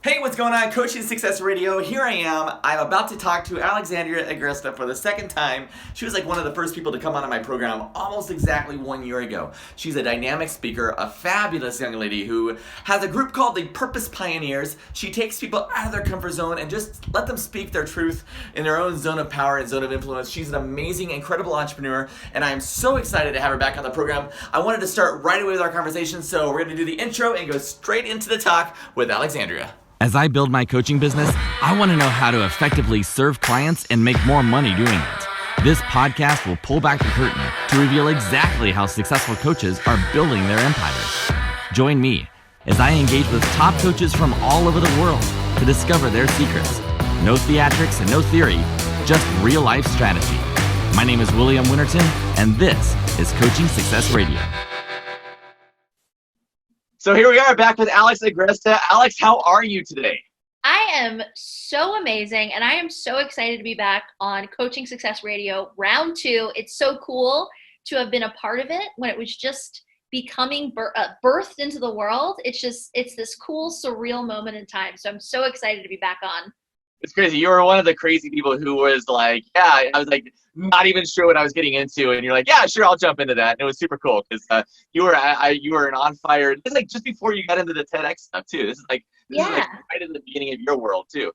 Hey, what's going on? Coaching Success Radio. Here I am. I'm about to talk to Alexandria Agresta for the second time. She was like one of the first people to come onto my program almost exactly 1 year ago. She's a dynamic speaker, a fabulous young lady who has a group called the Purpose Pioneers. She takes people out of their comfort zone and just let them speak their truth in their own zone of power and zone of influence. She's an amazing, incredible entrepreneur, and I am so excited to have her back on the program. I wanted to start right away with our conversation, so we're going to do the intro and go straight into the talk with Alexandria. As I build my coaching business, I want to know how to effectively serve clients and make more money doing it. This podcast will pull back the curtain to reveal exactly how successful coaches are building their empires. Join me as I engage with top coaches from all over the world to discover their secrets. No theatrics and no theory, just real life strategy. My name is William Winterton, and this is Coaching Success Radio. So here we are back with Alex Agresta. Alex, how are you today? I am so amazing, and I am so excited to be back on Coaching Success Radio Round 2. It's so cool to have been a part of it when it was just becoming birthed into the world. It's this cool, surreal moment in time. So I'm so excited to be back on. It's crazy. You were one of the crazy people who was like, I was like not even sure what I was getting into, and you're like, yeah, sure, I'll jump into that. And it was super cool because you were an on fire. It's like just before you got into the TEDx stuff too. This is like right in the beginning of your world too.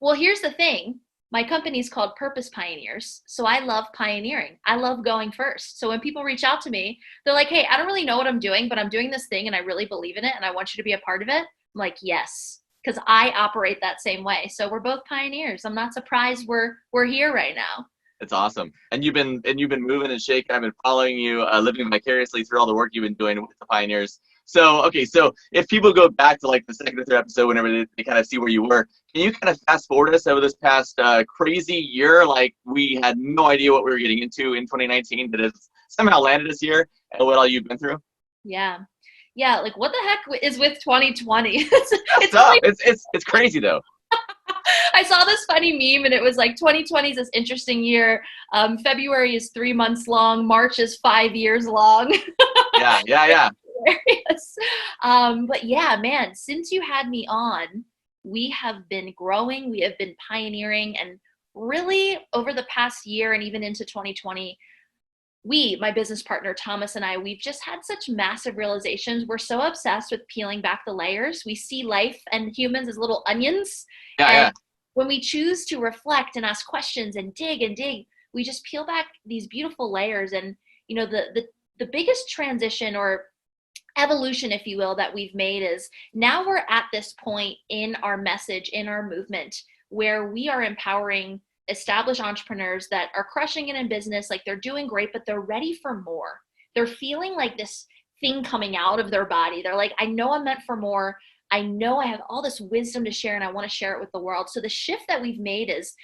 Well, here's the thing. My company's called Purpose Pioneers, so I love pioneering. I love going first. So when people reach out to me, they're like, hey, I don't really know what I'm doing, but I'm doing this thing and I really believe in it and I want you to be a part of it. I'm like, yes. Because I operate that same way. So we're both pioneers. I'm not surprised we're here right now. It's awesome. And you've been moving and shaking. I've been following you, living vicariously through all the work you've been doing with the pioneers. So if people go back to like the second or third episode, whenever they kind of see where you were, can you kind of fast forward us over this past crazy year? Like we had no idea what we were getting into in 2019, but it's somehow landed us here, and what all you've been through. Yeah, like what the heck is with 2020? It's crazy though. I saw this funny meme and it was like 2020 is this interesting year. February is 3 months long. March is 5 years long. Yeah. Hilarious. But yeah, man, since you had me on, we have been growing, we have been pioneering, and really over the past year and even into 2020, my business partner, Thomas, and I, we've just had such massive realizations. We're so obsessed with peeling back the layers. We see life and humans as little onions. Yeah. When we choose to reflect and ask questions and dig, we just peel back these beautiful layers. And, you know, the biggest transition or evolution, if you will, that we've made is now we're at this point in our message, in our movement, where we are empowering established entrepreneurs that are crushing it in business, like they're doing great, but they're ready for more. They're feeling like this thing coming out of their body. They're like, I know I'm meant for more. I know I have all this wisdom to share and I want to share it with the world. So the shift that we've made is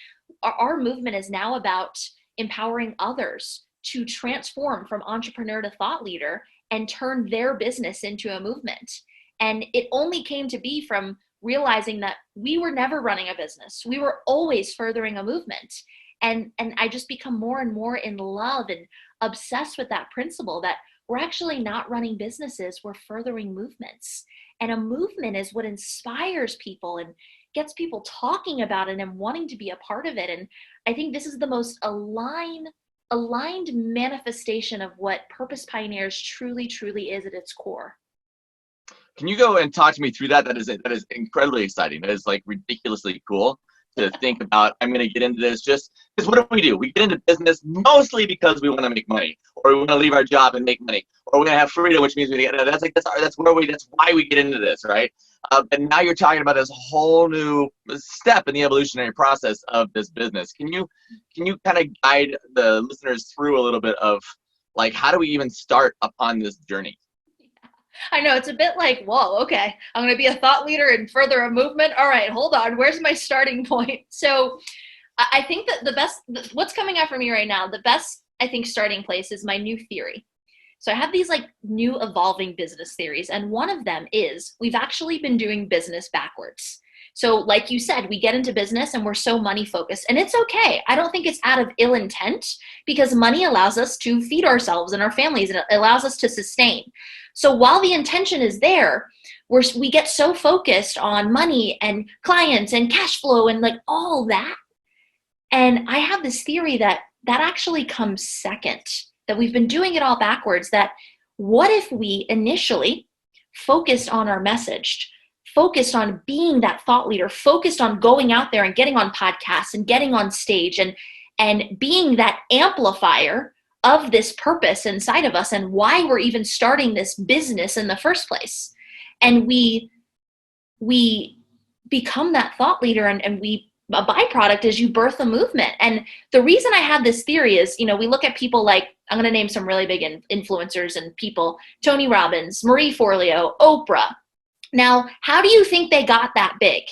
our movement is now about empowering others to transform from entrepreneur to thought leader and turn their business into a movement. And it only came to be from realizing that we were never running a business. We were always furthering a movement. And I just become more and more in love and obsessed with that principle that we're actually not running businesses, we're furthering movements. And a movement is what inspires people and gets people talking about it and wanting to be a part of it. And I think this is the most aligned manifestation of what Purpose Pioneers truly, truly is at its core. Can you go and talk to me through that? That is incredibly exciting. That is like ridiculously cool to think about. I'm going to get into this just because what do? We get into business mostly because we want to make money, or we want to leave our job and make money, or we're going to have freedom, which means that's why we get into this, right? But now you're talking about this whole new step in the evolutionary process of this business. Can you kind of guide the listeners through a little bit of like how do we even start upon this journey? I know it's a bit like, whoa, okay, I'm going to be a thought leader and further a movement. All right, hold on. Where's my starting point? So I think that what's coming out for me right now, the best, I think, starting place is my new theory. So I have these like new evolving business theories. And one of them is we've actually been doing business backwards. So like you said, we get into business and we're so money focused, and it's okay. I don't think it's out of ill intent because money allows us to feed ourselves and our families, and it allows us to sustain. So while the intention is there, we get so focused on money and clients and cash flow and like all that. And I have this theory that actually comes second, that we've been doing it all backwards, that what if we initially focused on our message, focused on being that thought leader, focused on going out there and getting on podcasts and getting on stage and being that amplifier of this purpose inside of us and why we're even starting this business in the first place. And we become that thought leader, and a byproduct is you birth a movement. And the reason I have this theory is, we look at people like, I'm going to name some really big influencers and people, Tony Robbins, Marie Forleo, Oprah. Now, how do you think they got that big?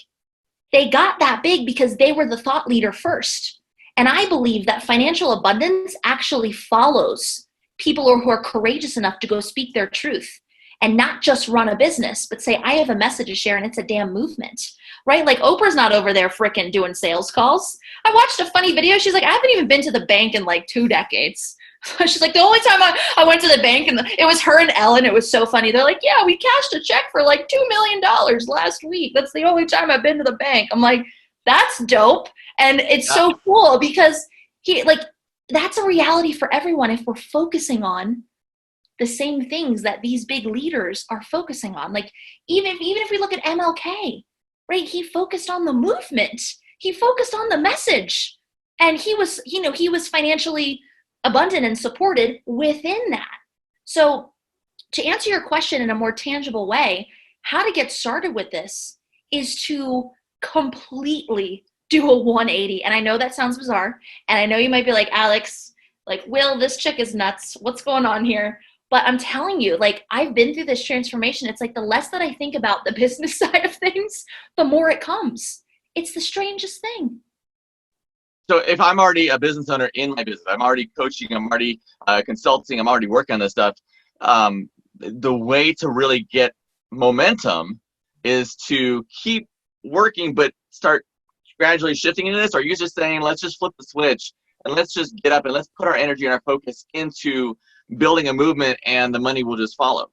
They got that big because they were the thought leader first. And I believe that financial abundance actually follows people who are courageous enough to go speak their truth and not just run a business, but say, I have a message to share and it's a damn movement, right? Like Oprah's not over there frickin' doing sales calls. I watched a funny video. She's like, I haven't even been to the bank in like 2 decades. She's like, the only time I went to the bank, and it was her and Ellen. It was so funny. They're like, yeah, we cashed a check for like $2 million last week. That's the only time I've been to the bank. I'm like, that's dope. And it's so cool because that's a reality for everyone if we're focusing on the same things that these big leaders are focusing on. Like even if we look at MLK, right? He focused on the movement. He focused on the message. And he was financially abundant and supported within that. So to answer your question in a more tangible way, how to get started with this is to completely do a 180. And I know that sounds bizarre. And I know you might be like, Alex, like, Will, this chick is nuts. What's going on here? But I'm telling you, like, I've been through this transformation. It's like the less that I think about the business side of things, the more it comes. It's the strangest thing. So if I'm already a business owner in my business, I'm already coaching, I'm already consulting, I'm already working on this stuff, the way to really get momentum is to keep working, but start gradually shifting into this. Or are you just saying, let's just flip the switch and let's just get up and let's put our energy and our focus into building a movement and the money will just follow?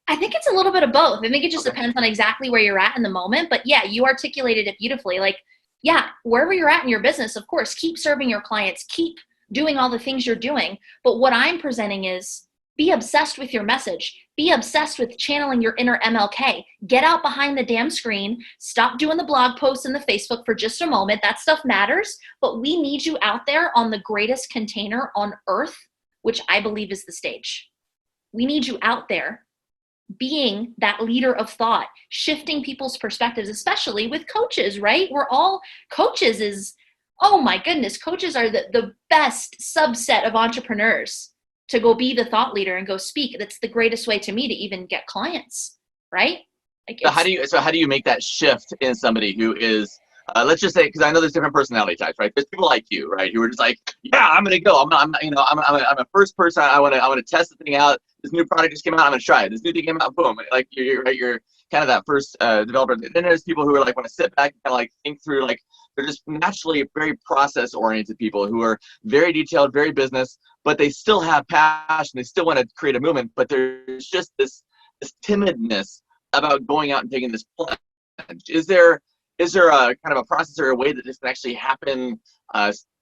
I think it's a little bit of both. I think it just depends on exactly where you're at in the moment. But yeah, you articulated it beautifully. Like, yeah, wherever you're at in your business, of course, keep serving your clients, keep doing all the things you're doing. But what I'm presenting is be obsessed with your message. Be obsessed with channeling your inner MLK. Get out behind the damn screen. Stop doing the blog posts and the Facebook for just a moment. That stuff matters. But we need you out there on the greatest container on earth, which I believe is the stage. We need you out there being that leader of thought, shifting people's perspectives, especially with coaches, right? We're all coaches oh my goodness, coaches are the best subset of entrepreneurs to go be the thought leader and go speak. That's the greatest way to me to even get clients, right? Like so how do you make that shift in somebody who is, let's just say, because I know there's different personality types, right? There's people like you, right, who are just like, yeah, I'm gonna go. I'm a first person. I want to test the thing out. This new product just came out. I'm gonna try it. This new thing came out. Boom. Like you're kind of that first developer. Then there's people who are like want to sit back and kind of like think through. Like they're just naturally very process oriented people who are very detailed, very business, but they still have passion. They still want to create a movement, but there's just this timidness about going out and taking this plunge. Is there a kind of a process or a way that this can actually happen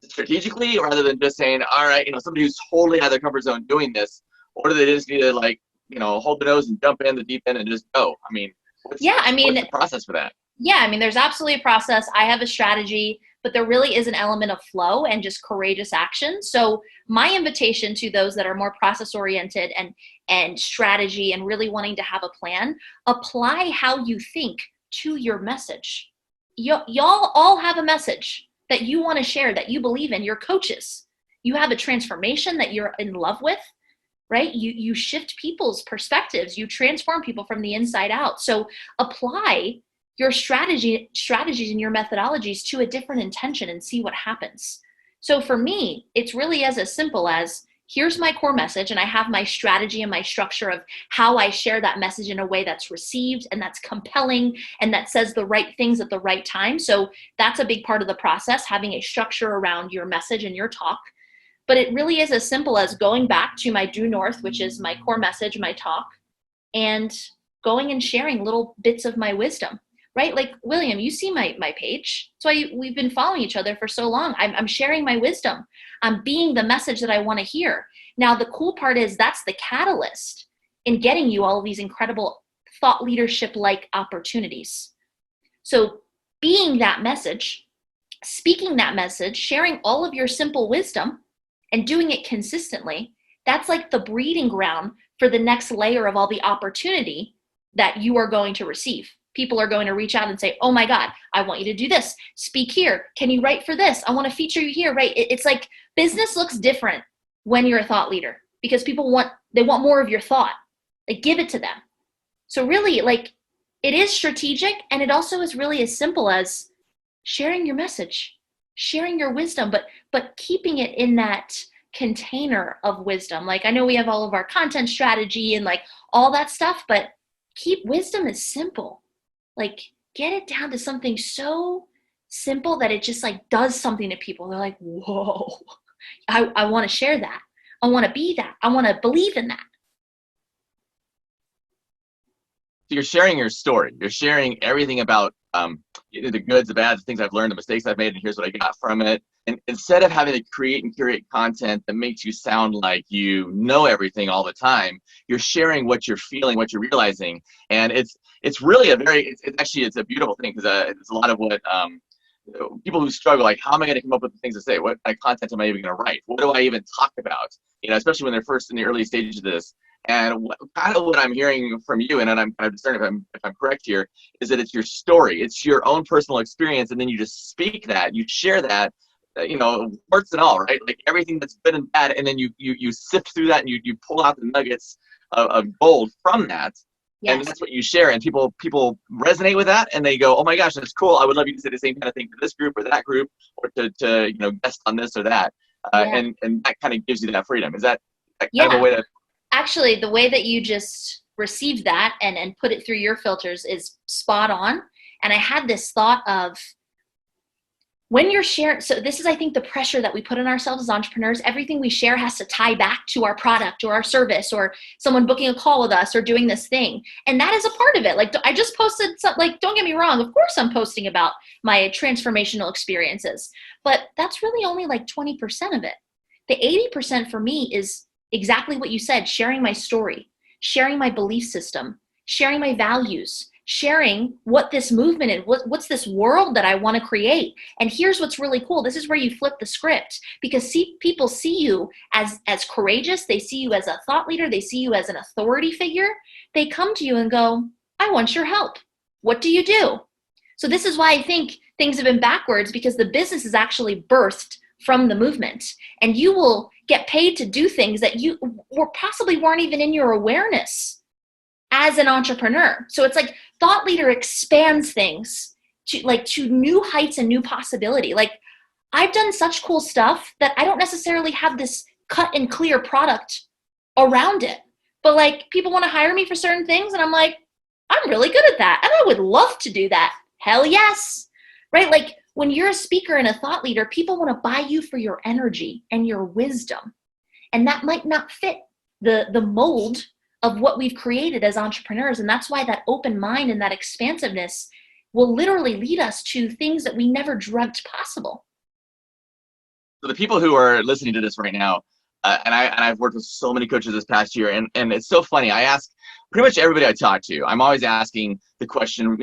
strategically, rather than just saying, all right, somebody who's totally out of their comfort zone doing this, or do they just need to hold the nose and jump in the deep end and just go? I mean, what's the process for that? Yeah, I mean, there's absolutely a process. I have a strategy, but there really is an element of flow and just courageous action. So my invitation to those that are more process oriented and strategy and really wanting to have a plan, apply how you think to your message. Y'all all have a message that you want to share, that you believe in. You're coaches. You have a transformation that you're in love with, right? You shift people's perspectives. You transform people from the inside out. So apply your strategies and your methodologies to a different intention and see what happens. So for me, it's really as simple as, here's my core message, and I have my strategy and my structure of how I share that message in a way that's received and that's compelling and that says the right things at the right time. So that's a big part of the process, having a structure around your message and your talk. But it really is as simple as going back to my due north, which is my core message, my talk, and going and sharing little bits of my wisdom, right? Like, William, you see my page. That's why we've been following each other for so long. I'm sharing my wisdom. I'm being the message that I want to hear. Now, the cool part is that's the catalyst in getting you all of these incredible thought leadership-like opportunities. So being that message, speaking that message, sharing all of your simple wisdom and doing it consistently, that's like the breeding ground for the next layer of all the opportunity that you are going to receive. People are going to reach out and say, oh my God, I want you to do this. Speak here. Can you write for this? I want to feature you here, right? It's like business looks different when you're a thought leader because people want more of your thought. Like, give it to them. So really, like, it is strategic, and it also is really as simple as sharing your message, sharing your wisdom, but keeping it in that container of wisdom. Like, I know we have all of our content strategy and like all that stuff, but keep wisdom is simple. Like, get it down to something so simple that it just like does something to people. They're like, whoa, I want to share that. I want to be that. I want to believe in that. So you're sharing your story. You're sharing everything about the goods, the bads, the things I've learned, the mistakes I've made, and here's what I got from it. And instead of having to create and curate content that makes you sound like you know everything all the time, you're sharing what you're feeling, what you're realizing. And it's really it's a beautiful thing, because it's a lot of what people who struggle, like, how am I going to come up with the things to say? What kind of content am I even going to write? What do I even talk about? Especially when they're first in the early stages of this. And kind of what I'm hearing from you, and I'm kind of discerning if I'm correct here, is that it's your story. It's your own personal experience, and then you just speak that, you share that, warts and all, right? Like everything that's good and bad, and then you sift through that, and you pull out the nuggets of gold from that. Yes. And that's what you share, and people resonate with that, and they go, oh my gosh, that's cool. I would love you to say the same kind of thing to this group or that group, or to guest on this or that. And that kind of gives you that freedom. Is that kind of a way to... Actually, the way that you just received that and put it through your filters is spot on. And I had this thought of when you're sharing, so this is, I think, the pressure that we put on ourselves as entrepreneurs. Everything we share has to tie back to our product or our service or someone booking a call with us or doing this thing. And that is a part of it. Like, I just posted something, like, don't get me wrong. Of course, I'm posting about my transformational experiences, but that's really only like 20% of it. The 80% for me is exactly what you said, sharing my story, sharing my belief system, sharing my values, sharing what this movement is, what's this world that I want to create. And here's what's really cool. This is where you flip the script, because people see you as courageous. They see you as a thought leader. They see you as an authority figure. They come to you and go, I want your help. What do you do? So this is why I think things have been backwards, because the business is actually birthed from the movement, and you will get paid to do things that you possibly weren't even in your awareness as an entrepreneur. So it's like thought leader expands things to new heights and new possibility. Like, I've done such cool stuff that I don't necessarily have this cut and clear product around it, but like, people want to hire me for certain things, and I'm like, I'm really good at that, and I would love to do that. Hell yes, right? Like, when you're a speaker and a thought leader, people want to buy you for your energy and your wisdom. And that might not fit the mold of what we've created as entrepreneurs. And that's why that open mind and that expansiveness will literally lead us to things that we never dreamt possible. So the people who are listening to this right now, and I've worked with so many coaches this past year, and it's so funny. I ask pretty much everybody I talk to, I'm always asking the question,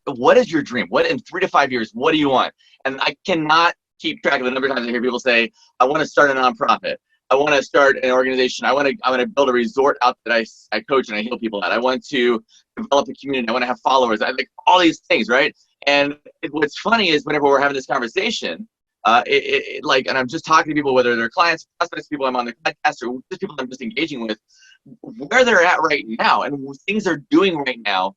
what is your dream? What in 3 to 5 years, what do you want? And I cannot keep track of the number of times I hear people say, I want to start a nonprofit. I want to start an organization. I want to build a resort out that I coach and I heal people at. I want to develop a community. I want to have followers. I like all these things, right? And what's funny is whenever we're having this conversation, and I'm just talking to people, whether they're clients, prospects, people I'm on the podcast, or just people I'm just engaging with, where they're at right now and things they're doing right now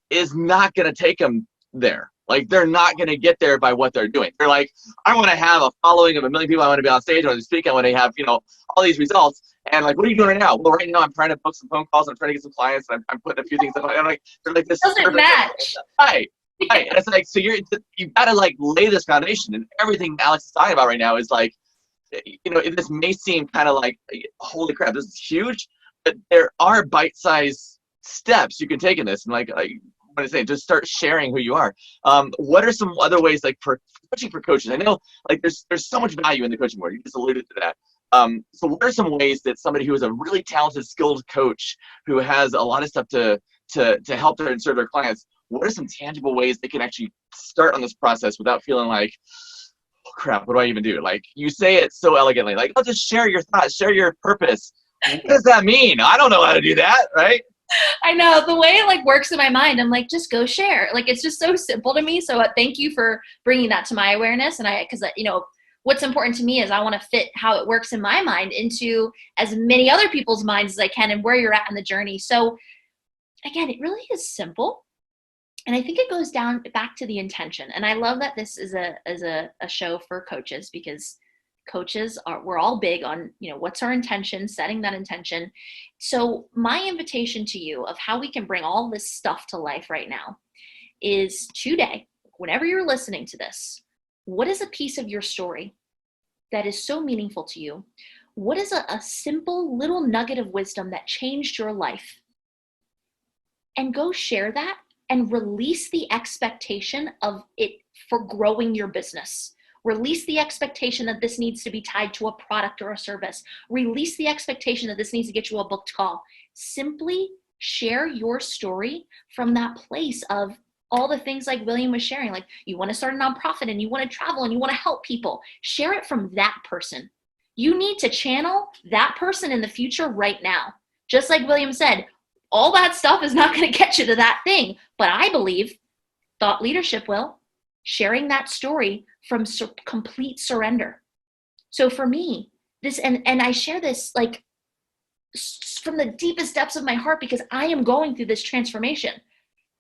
is not going to take them there. Like, they're not going to get there by what they're doing. They're like, I want to have a following of 1 million people. I want to be on stage. I want to speak. I want to have, all these results. And like, what are you doing right now? Well, right now I'm trying to book some phone calls. I'm trying to get some clients. And I'm putting a few things up. I'm like, they're like, this doesn't match. Right. Right. And it's like, so you've got to like lay this foundation, and everything Alex is talking about right now is like, this may seem kind of like, holy crap, this is huge, but there are bite-sized steps you can take in this? And like what I say, just start sharing who you are. What are some other ways, like especially for coaches? I know like there's so much value in the coaching world. You just alluded to that. So what are some ways that somebody who is a really talented, skilled coach who has a lot of stuff to help their and serve their clients, what are some tangible ways they can actually start on this process without feeling like, oh crap, what do I even do? Like you say it so elegantly, like, oh, just share your thoughts, share your purpose. What does that mean? I don't know how to do that, right? I know the way it like works in my mind. I'm like, just go share. Like, it's just so simple to me. So thank you for bringing that to my awareness. And because what's important to me is I want to fit how it works in my mind into as many other people's minds as I can and where you're at in the journey. So again, it really is simple. And I think it goes back to the intention. And I love that this is a show for coaches, because we're all big on, what's our intention, setting that intention. So my invitation to you of how we can bring all this stuff to life right now is today, whenever you're listening to this, what is a piece of your story that is so meaningful to you? What is a simple little nugget of wisdom that changed your life? And go share that and release the expectation of it for growing your business. Release the expectation that this needs to be tied to a product or a service. Release the expectation that this needs to get you a booked call. Simply share your story from that place of all the things like William was sharing. Like, you want to start a nonprofit and you want to travel and you want to help people. Share it from that person. You need to channel that person in the future right now. Just like William said, all that stuff is not going to get you to that thing. But I believe thought leadership will. Sharing that story from complete surrender. So for me, this, and I share this like from the deepest depths of my heart, because I am going through this transformation.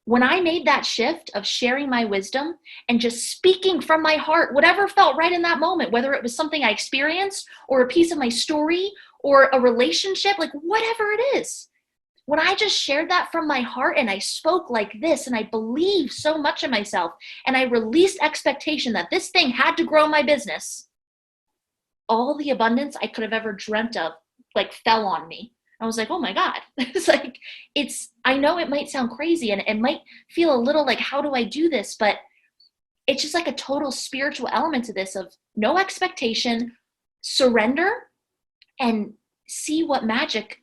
When I made that shift of sharing my wisdom and just speaking from my heart, whatever felt right in that moment, whether it was something I experienced or a piece of my story or a relationship, like whatever it is, when I just shared that from my heart and I spoke like this and I believed so much in myself and I released expectation that this thing had to grow my business, all the abundance I could have ever dreamt of like fell on me. I was like, oh my God. It's like, I know it might sound crazy and it might feel a little like, how do I do this? But it's just like a total spiritual element to this of no expectation, surrender, and see what magic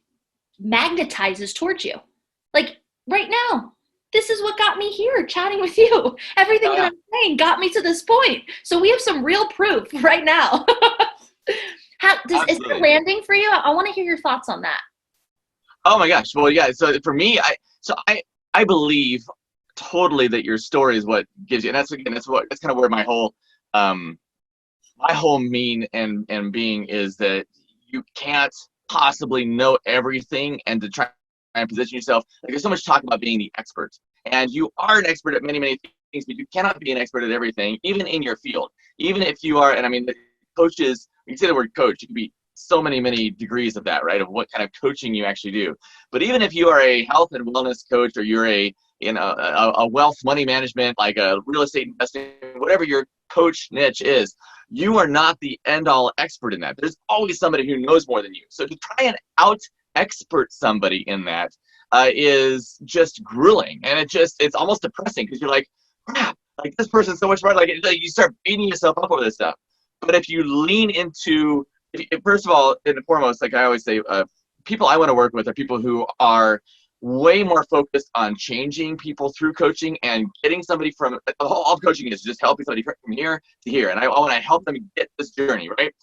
magnetizes towards you. Like right now, this is what got me here chatting with you. Everything that I'm saying got me to this point. So we have some real proof right now. Is it landing for you? I want to hear your thoughts on that. Oh my gosh. Well, yeah. So for me, I believe totally that your story is what gives you, and that's kind of where my whole mean and being is, that you can't possibly know everything and to try and position yourself. Like, there's so much talk about being the expert, and you are an expert at many things, but you cannot be an expert at everything, even in your field. Even if you are, and I mean, the coaches, you can say the word coach, you can be so many degrees of that, right? Of what kind of coaching you actually do. But even if you are a health and wellness coach, or you're a wealth money management, like a real estate investing, whatever your coach niche is, you are not the end-all expert in that. There's always somebody who knows more than you. So to try and out-expert somebody in that is just grueling. And it's almost depressing, because you're like, crap, like this person's so much smarter. Like you start beating yourself up over this stuff. But if you lean into, first of all, and foremost, like I always say, people I want to work with are people who are way more focused on changing people through coaching and getting somebody from, all coaching is just helping somebody from here to here. And I want to help them get this journey, right?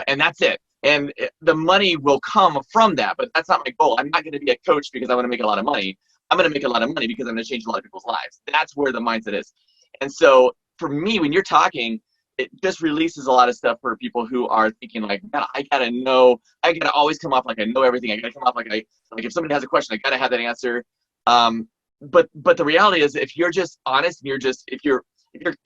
And that's it. And the money will come from that, but that's not my goal. I'm not going to be a coach because I want to make a lot of money. I'm going to make a lot of money because I'm going to change a lot of people's lives. That's where the mindset is. And so for me, when you're talking, it just releases a lot of stuff for people who are thinking like, man, I gotta know, I gotta always come off like I know everything. I gotta come off like if somebody has a question, I gotta have that answer. But the reality is, if you're just honest and if your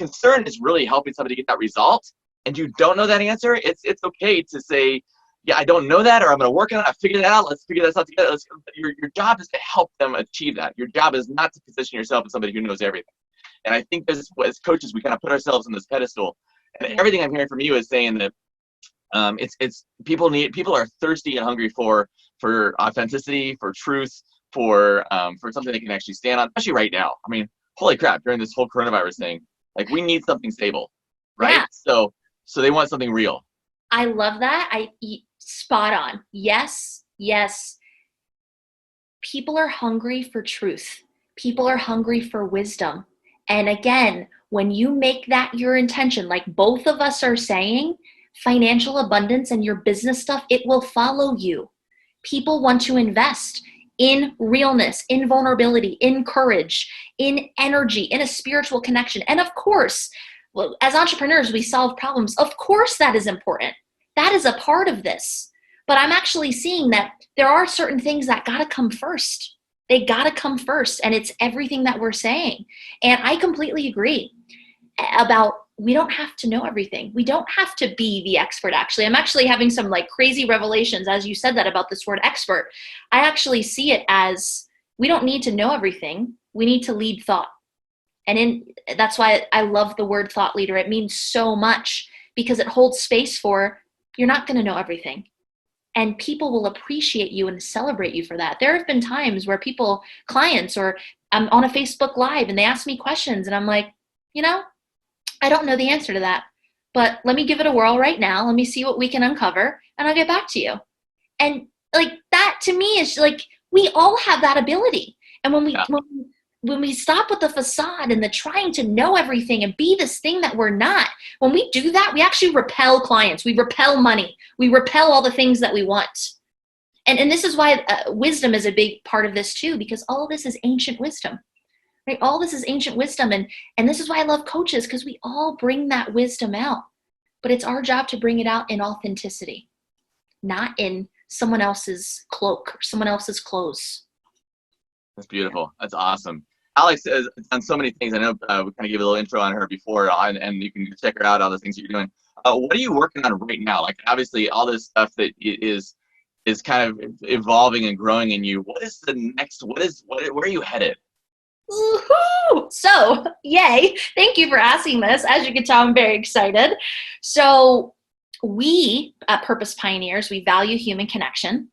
concern is really helping somebody get that result, and you don't know that answer, it's okay to say, yeah, I don't know that, or I'm gonna work on it. I figured it out. Let's figure this out together. Your job is to help them achieve that. Your job is not to position yourself as somebody who knows everything. And I think as coaches, we kind of put ourselves in this pedestal. And everything I'm hearing from you is saying that people are thirsty and hungry for authenticity, for truth, for something they can actually stand on, especially right now. I mean, holy crap, during this whole coronavirus thing, like we need something stable, right? Yeah. So they want something real. I love that. Spot on. Yes, yes. People are hungry for truth. People are hungry for wisdom. And again, when you make that your intention, like both of us are saying, financial abundance and your business stuff, it will follow you. People want to invest in realness, in vulnerability, in courage, in energy, in a spiritual connection. And of course, well, as entrepreneurs, we solve problems. Of course, that is important. That is a part of this. But I'm actually seeing that there are certain things that got to come first. They got to come first. And it's everything that we're saying. And I completely agree about we don't have to know everything. We don't have to be the expert, actually. I'm actually having some like crazy revelations as you said that about this word expert. I actually see it as we don't need to know everything. We need to lead thought. And that's why I love the word thought leader. It means so much because it holds space for you're not going to know everything. And people will appreciate you and celebrate you for that. There have been times where clients, or I'm on a Facebook Live and they ask me questions and I'm like, I don't know the answer to that, but let me give it a whirl right now. Let me see what we can uncover and I'll get back to you. And like that to me is like, we all have that ability. And when we stop with the facade and the trying to know everything and be this thing that we're not, when we do that, we actually repel clients. We repel money. We repel all the things that we want. And this is why wisdom is a big part of this too, because all of this is ancient wisdom. Right? All this is ancient wisdom. And this is why I love coaches, because we all bring that wisdom out. But it's our job to bring it out in authenticity, not in someone else's cloak or someone else's clothes. That's beautiful. That's awesome. Alex has done so many things. I know we kind of gave a little intro on her before, and you can check her out, all the things that you're doing. What are you working on right now? Like, obviously, all this stuff that is kind of evolving and growing in you. What is the next? Where are you headed? Woohoo! So, yay. Thank you for asking this. As you can tell, I'm very excited. So we at Purpose Pioneers, we value human connection,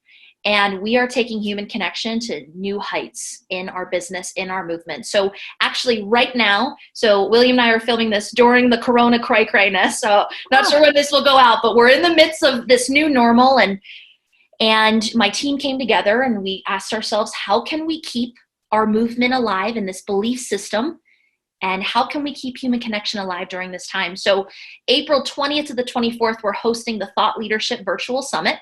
and we are taking human connection to new heights in our business, in our movement. So actually right now, so William and I are filming this during the Corona cray-crayness, so not sure when this will go out, but we're in the midst of this new normal, and my team came together and we asked ourselves, how can we keep our movement alive in this belief system? And how can we keep human connection alive during this time? So April 20th to the 24th, we're hosting the Thought Leadership Virtual Summit,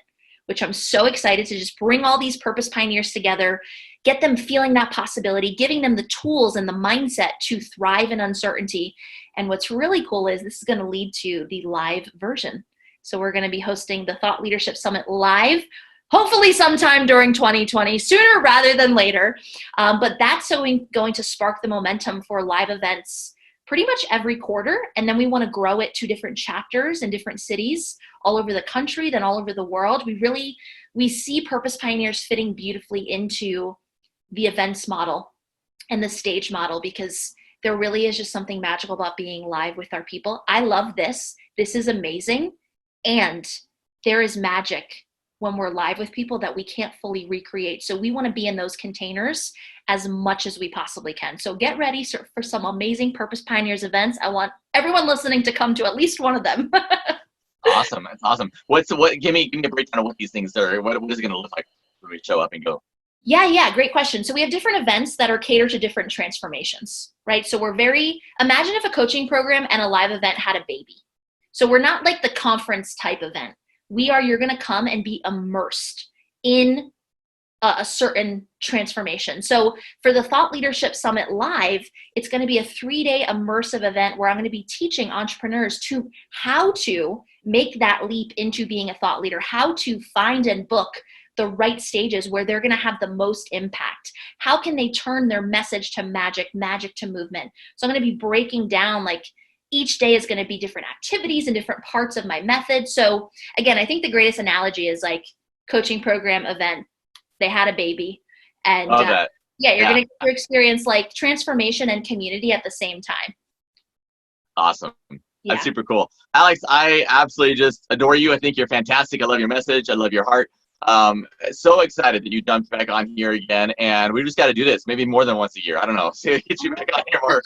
which I'm so excited to just bring all these Purpose Pioneers together, get them feeling that possibility, giving them the tools and the mindset to thrive in uncertainty. And what's really cool is this is going to lead to the live version. So we're going to be hosting the Thought Leadership Summit live, hopefully sometime during 2020, sooner rather than later. But that's going to spark the momentum for live events pretty much every quarter. And then we want to grow it to different chapters in different cities all over the country, then all over the world. We see Purpose Pioneers fitting beautifully into the events model and the stage model, because there really is just something magical about being live with our people. I love this. This is amazing. And there is magic when we're live with people that we can't fully recreate. So we want to be in those containers as much as we possibly can. So get ready for some amazing Purpose Pioneers events. I want everyone listening to come to at least one of them. Awesome. That's awesome. Give me a breakdown of what these things are. What is it going to look like when we show up and go? Yeah, great question. So we have different events that are catered to different transformations, right? So imagine if a coaching program and a live event had a baby. So we're not like the conference type event. You're going to come and be immersed in a certain transformation. So for the Thought Leadership Summit Live, it's going to be a 3-day immersive event where I'm going to be teaching entrepreneurs to how to make that leap into being a thought leader, how to find and book the right stages where they're going to have the most impact. How can they turn their message to magic to movement? So I'm going to be breaking down, like, each day is going to be different activities and different parts of my method. So again, I think the greatest analogy is like coaching program event. They had a baby, and you're going to experience like transformation and community at the same time. Awesome. Yeah. That's super cool. Alex, I absolutely just adore you. I think you're fantastic. I love your message. I love your heart. So excited that you jumped back on here again, and we just got to do this maybe more than once a year. I don't know. So get you back on here more.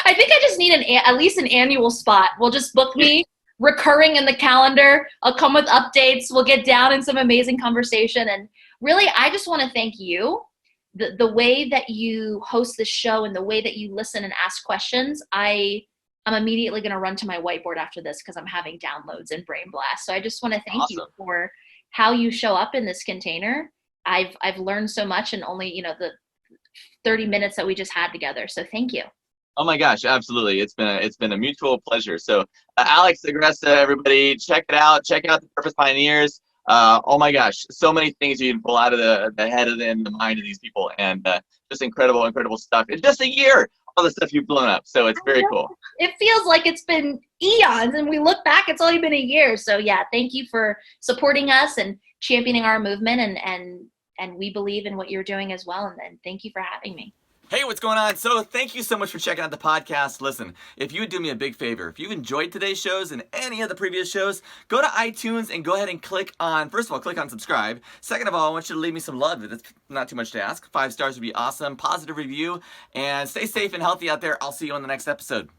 I think I just need at least an annual spot. We'll just book me recurring in the calendar. I'll come with updates. We'll get down in some amazing conversation. And really, I just want to thank you. The way that you host this show and the way that you listen and ask questions, I'm immediately going to run to my whiteboard after this because I'm having downloads and brain blast. So I just want to thank you for how you show up in this container. I've learned so much in only, the 30 minutes that we just had together. So thank you. Oh my gosh, absolutely. It's been a mutual pleasure. So Alex Agresta, everybody, check it out. Check out the Purpose Pioneers. Oh my gosh, so many things you can pull out of the head and the mind of these people, and just incredible stuff. In just a year, all the stuff you've blown up. So it's very cool. It feels like it's been eons, and we look back, it's only been a year. So yeah, thank you for supporting us and championing our movement, and we believe in what you're doing as well. And thank you for having me. Hey, what's going on? So thank you so much for checking out the podcast. Listen, if you would do me a big favor, if you've enjoyed today's shows and any of the previous shows, go to iTunes and go ahead and click on subscribe. Second of all, I want you to leave me some love. That's not too much to ask. 5 stars would be awesome. Positive review. And stay safe and healthy out there. I'll see you on the next episode.